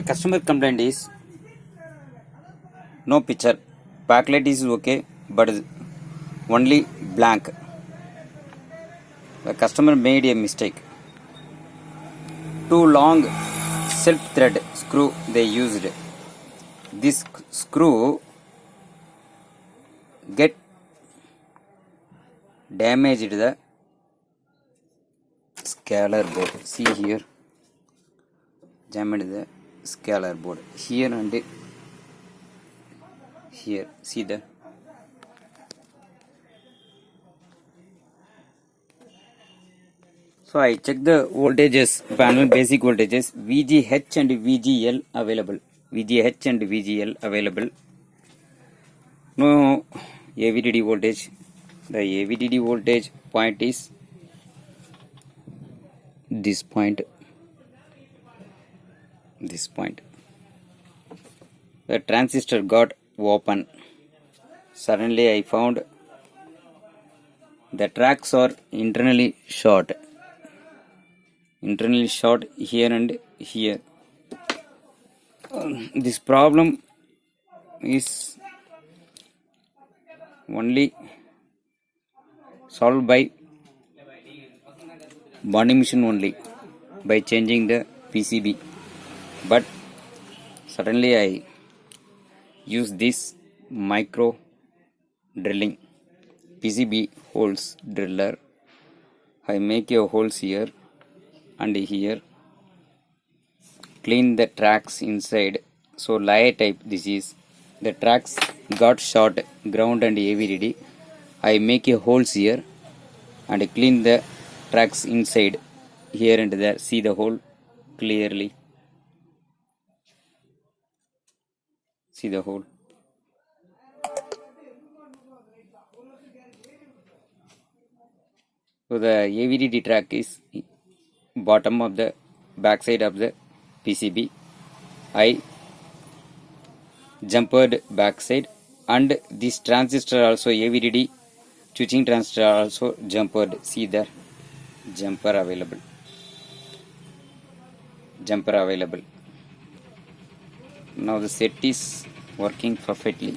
The customer complaint is no picture. Backlight is okay, but only blank. The customer made a mistake. Too long self-thread screw they used. This screw get damaged the scalar board. See here, damaged the scalar board here and here. See the so I check the voltages panel, basic voltages VGH and VGL available. VGH and VGL available. No AVDD voltage. The AVDD voltage point is this point. This point. The transistor got open. Suddenly I found the tracks are internally short. Internally short here and here. This problem is only solved by bonding machine only, by changing the PCB. But suddenly I use this micro drilling PCB holes driller. I make a holes here and here, clean the tracks inside. So layer type this is. The tracks got short, ground and AVDD. I make a holes here and clean the tracks inside here and there. See the hole clearly. See the hole. So the AVDD track is bottom of the backside of the PCB. I jumpered backside, and this transistor also AVDD switching transistor also jumpered. See there, jumper available. Jumper available. Now the set is working perfectly.